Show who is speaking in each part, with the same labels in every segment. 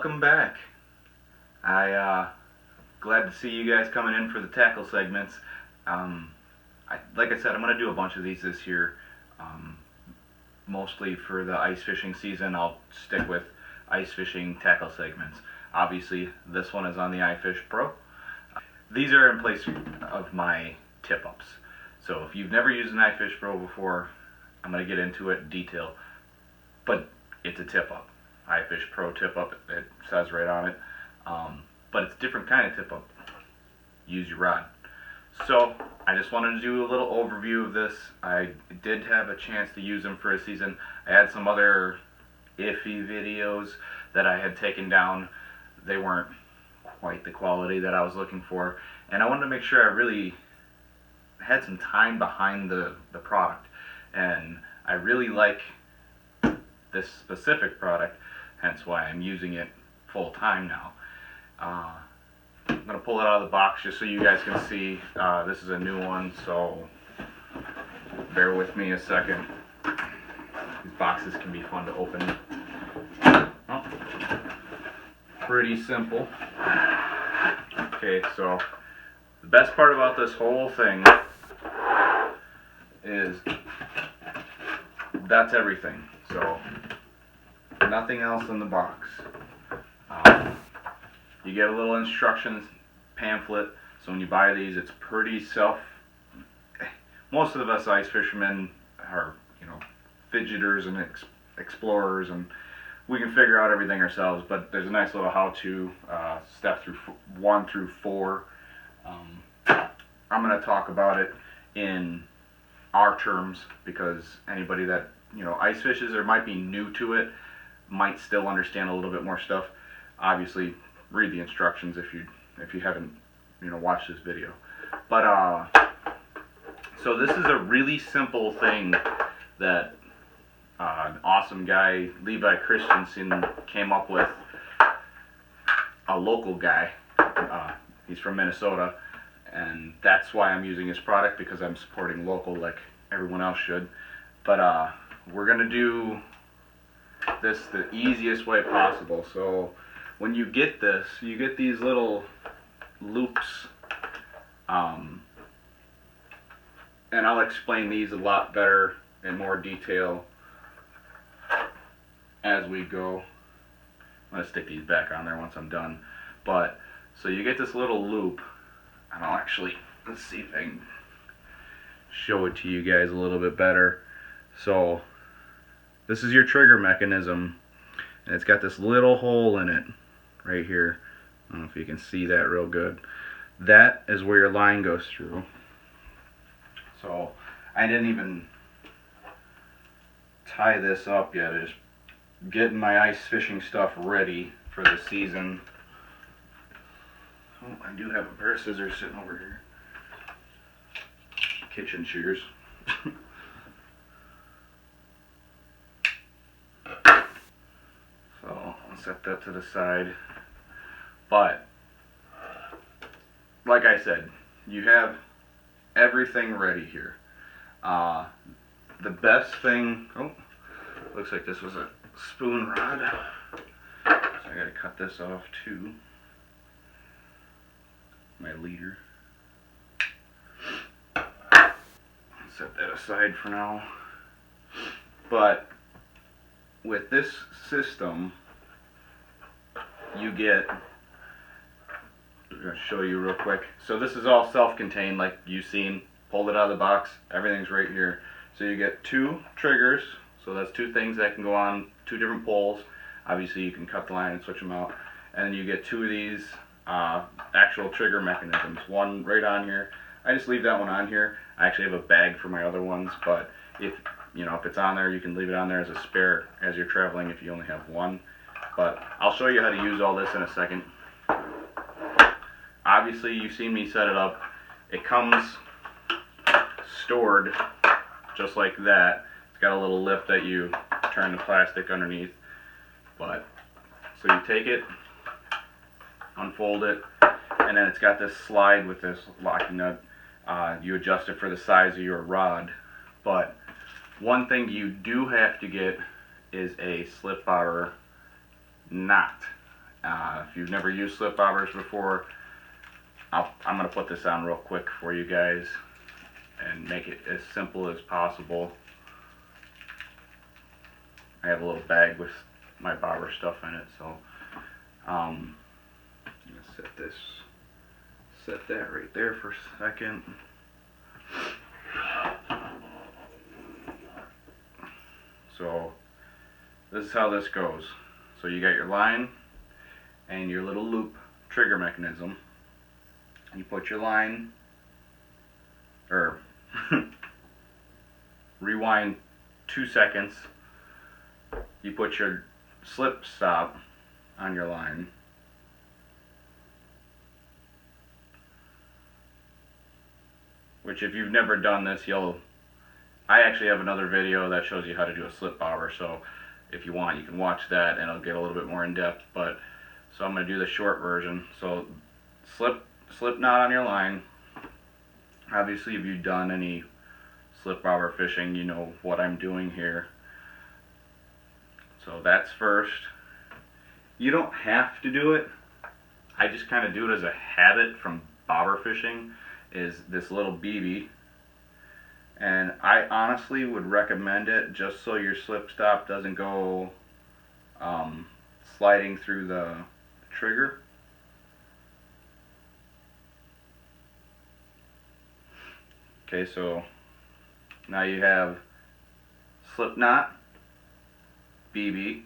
Speaker 1: welcome back. Glad to see you guys coming in for the tackle segments. Like I said, I'm going to do a bunch of these this year. Mostly for the ice fishing season, I'll stick with ice fishing tackle segments. Obviously, this one is on the IFishPro. These are in place of my tip-ups. So if you've never used an IFishPro before, I'm going to get into it in detail. But it's a tip-up. IFishPro tip-up, it says right on it. But it's a different kind of tip-up. Use your rod. So I just wanted to do a little overview of this. I did have a chance to use them for a season. I had some other iffy videos that I had taken down. They weren't quite the quality that I was looking for. And I wanted to make sure I really had some time behind the product. And I really like this specific product, hence why I'm using it full time now. I'm going to pull it out of the box just so you guys can see. This is a new one, so bear with me a second. These boxes can be fun to open. Oh, pretty simple. Okay, so the best part about this whole thing is that's everything. So nothing else in the box. You get a little instructions pamphlet, so when you buy these, it's pretty most of us ice fishermen are, fidgeters and explorers, and we can figure out everything ourselves, but there's a nice little how-to step through 1 through 4. I'm going to talk about it in our terms, because anybody that, ice fishes or might be new to it might still understand a little bit more stuff. Obviously, read the instructions if you haven't watched this video. But so this is a really simple thing that an awesome guy, Levi Christensen, came up with. A local guy. He's from Minnesota, and that's why I'm using his product, because I'm supporting local like everyone else should. But we're gonna do this the easiest way possible. So when you get this, you get these little loops, and I'll explain these a lot better in more detail as we go. I'm going to stick these back on there once I'm done. But, so you get this little loop, and I'll actually, let's see if I can show it to you guys a little bit better. So, this is your trigger mechanism, and it's got this little hole in it right here. I don't know if you can see that real good. That is where your line goes through. So I didn't even tie this up yet. I'm just getting my ice fishing stuff ready for the season. Oh, I do have a pair of scissors sitting over here. Kitchen shears. So I'll set that to the side. But like I said, you have everything ready here. The best thing, looks like this was a spoon rod, so I gotta cut this off too. My leader. Set that aside for now. But with this system, you get, I'm going to show you real quick. So this is all self-contained, like you've seen. Pulled it out of the box. Everything's right here. So you get 2 triggers. So that's 2 things that can go on 2 different poles. Obviously, you can cut the line and switch them out. And then you get 2 of these actual trigger mechanisms. One right on here. I just leave that one on here. I actually have a bag for my other ones, but if it's on there, you can leave it on there as a spare as you're traveling if you only have one. But I'll show you how to use all this in a second. Obviously, you've seen me set it up. It comes stored just like that. It's got a little lip that you turn the plastic underneath. But so you take it, unfold it, and then it's got this slide with this locking nut. You adjust it for the size of your rod. But one thing you do have to get is a slip bar knot. If you've never used slip bobbers before, I'm going to put this on real quick for you guys and make it as simple as possible. I have a little bag with my bobber stuff in it, so I'm going to set that right there for a second. So this is how this goes. So you got your line and your little loop trigger mechanism. You put your line, or rewind 2 seconds. You put your slip stop on your line. Which, if you've never done this, I actually have another video that shows you how to do a slip bobber, so if you want, you can watch that and it'll get a little bit more in depth. But so I'm going to do the short version. So slip knot on your line. Obviously, if you've done any slip bobber fishing, you know what I'm doing here. So that's first. You don't have to do it. I just kind of do it as a habit from bobber fishing, is this little BB. And I honestly would recommend it just so your slip stop doesn't go sliding through the trigger. Okay, so now you have slip knot, BB.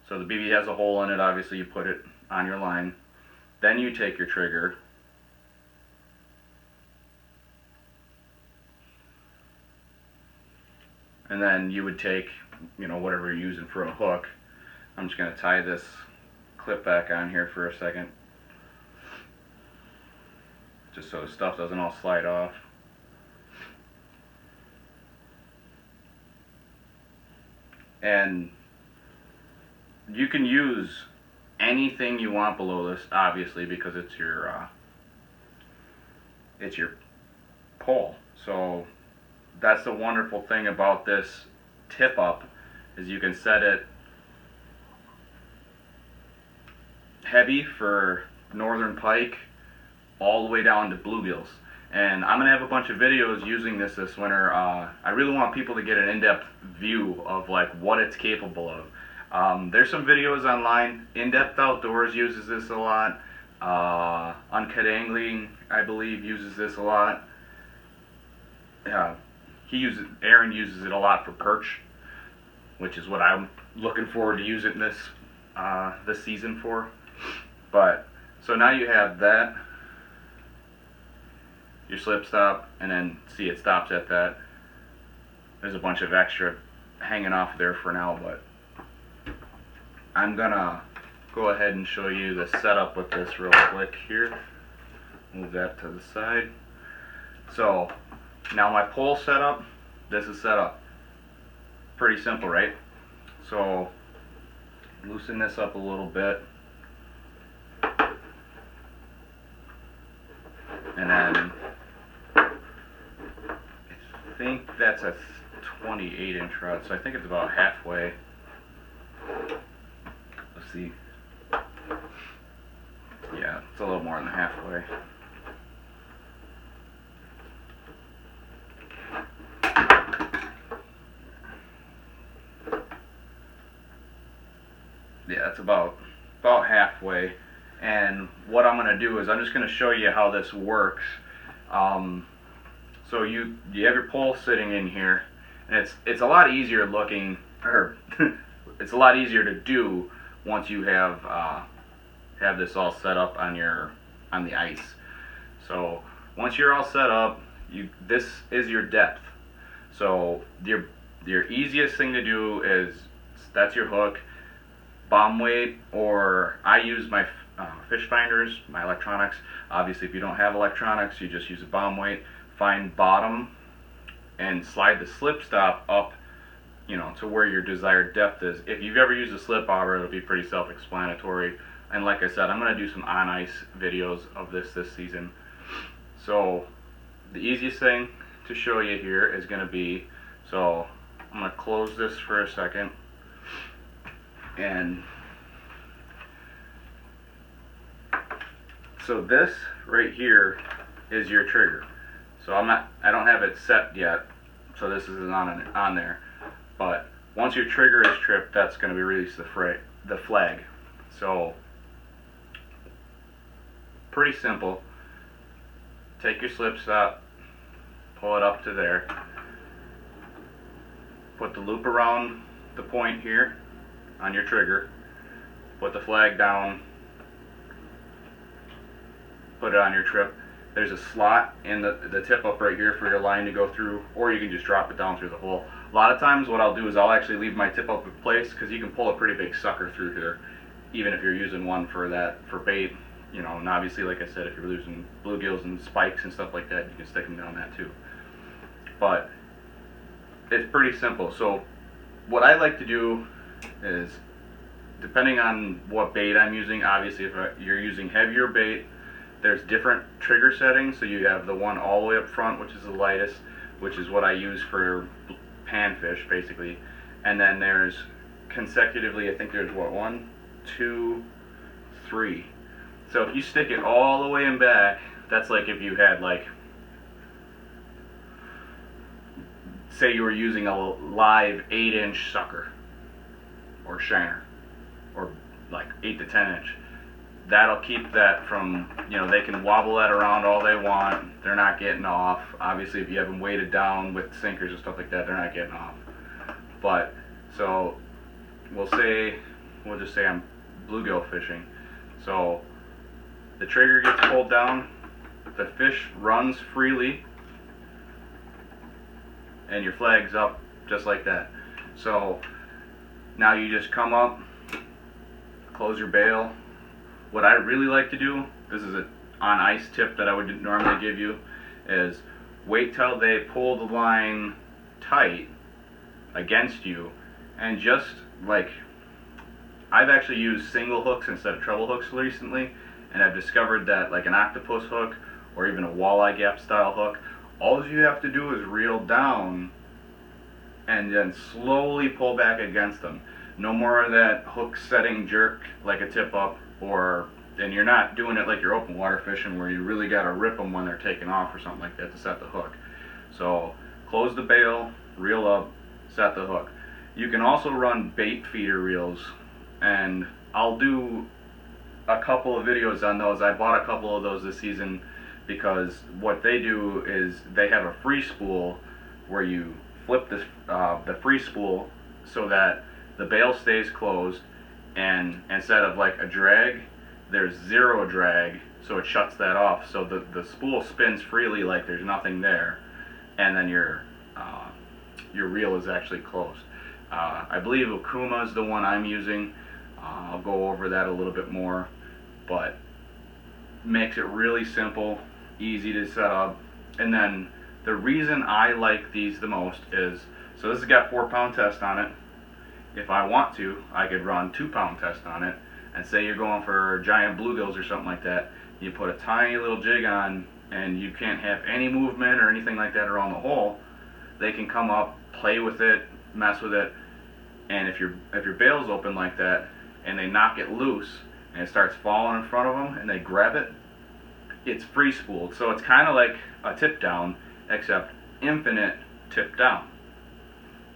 Speaker 1: So the BB has a hole in it, obviously you put it on your line. Then you take your trigger, and then you would take, whatever you're using for a hook. I'm just going to tie this clip back on here for a second, just so the stuff doesn't all slide off. And you can use anything you want below this, obviously, because it's your pole. So that's the wonderful thing about this tip up, is you can set it heavy for northern pike all the way down to bluegills. And I'm gonna have a bunch of videos using this winter. I really want people to get an in-depth view of what it's capable of. There's some videos online. In-Depth Outdoors uses this a lot. Uncut Angling, I believe, uses this a lot. Aaron uses it a lot for perch, which is what I'm looking forward to using this season for. But so now you have that, your slip stop, and then see it stops at that. There's a bunch of extra hanging off there for now, but I'm gonna go ahead and show you the setup with this real quick here. Move that to the side. So now my pole setup, this is set up. Pretty simple, right? So loosen this up a little bit. And then I think that's a 28-inch rod, so I think it's about halfway. Let's see. Yeah, it's a little more than halfway. Yeah, it's about halfway. And what I'm going to do is I'm just going to show you how this works. So you have your pole sitting in here, and it's a lot easier looking, or it's a lot easier to do once you have this all set up on the ice. So once you're all set up, this is your depth. So your easiest thing to do is, that's your hook, bomb weight, or I use my fish finders, my electronics. Obviously, if you don't have electronics, you just use a bomb weight. Find bottom and slide the slip stop up, to where your desired depth is. If you've ever used a slip bobber, it'll be pretty self-explanatory. And like I said, I'm going to do some on ice videos of this season. So the easiest thing to show you here is going to be, so I'm going to close this for a second, and So this right here is your trigger. So I don't have it set yet, so this isn't on there. But once your trigger is tripped, that's going to be release the flag. So pretty simple. Take your slip stop, pull it up to there, put the loop around the point here on your trigger, put the flag down, put it on your trip. There's a slot in the tip up right here for your line to go through, or you can just drop it down through the hole. A lot of times what I'll do is I'll actually leave my tip up in place, because you can pull a pretty big sucker through here, even if you're using one for bait. You know, and obviously, like I said, if you're using bluegills and spikes and stuff like that, you can stick them down that too. But it's pretty simple. So what I like to do is, depending on what bait I'm using, obviously if you're using heavier bait, there's different trigger settings. So you have the one all the way up front, which is the lightest, which is what I use for panfish basically. And then there's consecutively, I think there's what, 1, 2, 3. So if you stick it all the way in back, that's like if you had, like, say you were using a live 8-inch sucker or shiner, or like 8 to 10 inch. That'll keep that from, you know, they can wobble that around all they want. They're not getting off. Obviously, if you have them weighted down with sinkers and stuff like that, they're not getting off. But so we'll just say I'm bluegill fishing. So the trigger gets pulled down, the fish runs freely, and your flag's up just like that. So now you just come up, close your bail. What I really like to do, this is an on ice tip that I would normally give you, is wait till they pull the line tight against you, and just like, I've actually used single hooks instead of treble hooks recently, and I've discovered that like an octopus hook or even a walleye gap style hook, all you have to do is reel down and then slowly pull back against them. No more of that hook setting jerk like a tip up, and you're not doing it like you're open water fishing where you really got to rip them when they're taking off or something like that to set the hook. So close the bail, reel up, set the hook. You can also run bait feeder reels, and I'll do a couple of videos on those. I bought a couple of those this season because what they do is they have a free spool where you flip the free spool so that the bail stays closed, and instead of like a drag, there's zero drag, so it shuts that off. So the spool spins freely like there's nothing there, and then your reel is actually closed. I believe Okuma is the one I'm using. I'll go over that a little bit more, but makes it really simple, easy to set up. And then the reason I like these the most is, so this has got 4-pound test on it. If I want to, I could run 2-pound test on it, and say you're going for giant bluegills or something like that, you put a tiny little jig on and you can't have any movement or anything like that around the hole. They can come up, play with it, mess with it, and if your bail's open like that and they knock it loose and it starts falling in front of them and they grab it, it's free spooled. So it's kind of like a tip down, except infinite tip down,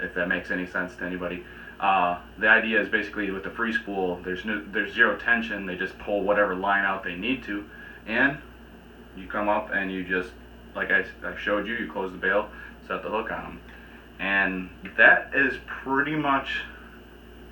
Speaker 1: if that makes any sense to anybody. The idea is basically with the free spool, there's zero tension. They just pull whatever line out they need to, and you come up and you just, like I showed you, you close the bail, set the hook on them. And that is pretty much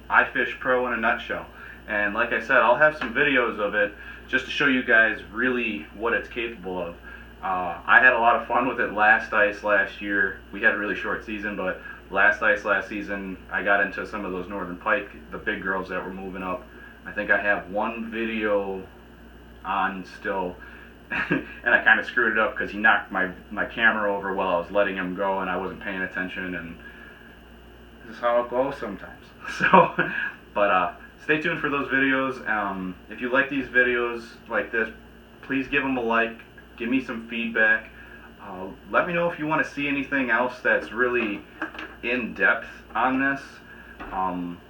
Speaker 1: IFishPro in a nutshell. And like I said, I'll have some videos of it just to show you guys really what it's capable of. I had a lot of fun with it last ice last year. We had a really short season, but last ice last season I got into some of those northern pike, the big girls that were moving up. I think I have one video on still, and I kind of screwed it up because he knocked my camera over while I was letting him go and I wasn't paying attention, and this is how it goes sometimes. So, but stay tuned for those videos. If you like these videos like this, please give them a like, give me some feedback. Let me know if you want to see anything else that's really in depth on this.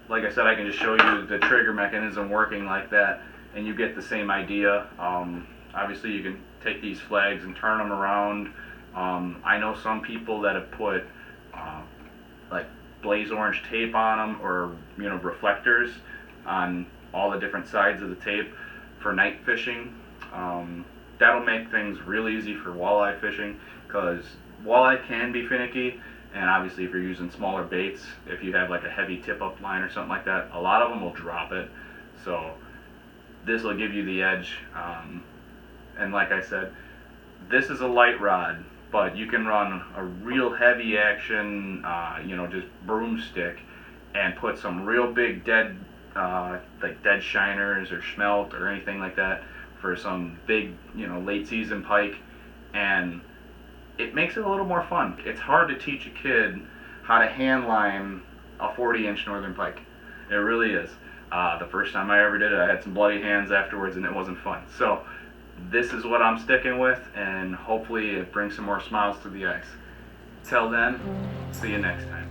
Speaker 1: Like I said, I can just show you the trigger mechanism working like that and you get the same idea. Obviously you can take these flags and turn them around. I know some people that have put like blaze orange tape on them, or reflectors on all the different sides of the tape for night fishing. That'll make things real easy for walleye fishing, because walleye can be finicky, and obviously if you're using smaller baits, if you have like a heavy tip-up line or something like that, a lot of them will drop it. So this will give you the edge. And like I said, this is a light rod, but you can run a real heavy action, just broomstick, and put some real big dead, like dead shiners or smelt or anything like that for some big, late season pike, and it makes it a little more fun. It's hard to teach a kid how to hand line a 40-inch northern pike. It really is. The first time I ever did it, I had some bloody hands afterwards, and it wasn't fun. So this is what I'm sticking with, and hopefully it brings some more smiles to the ice. Till then, see you next time.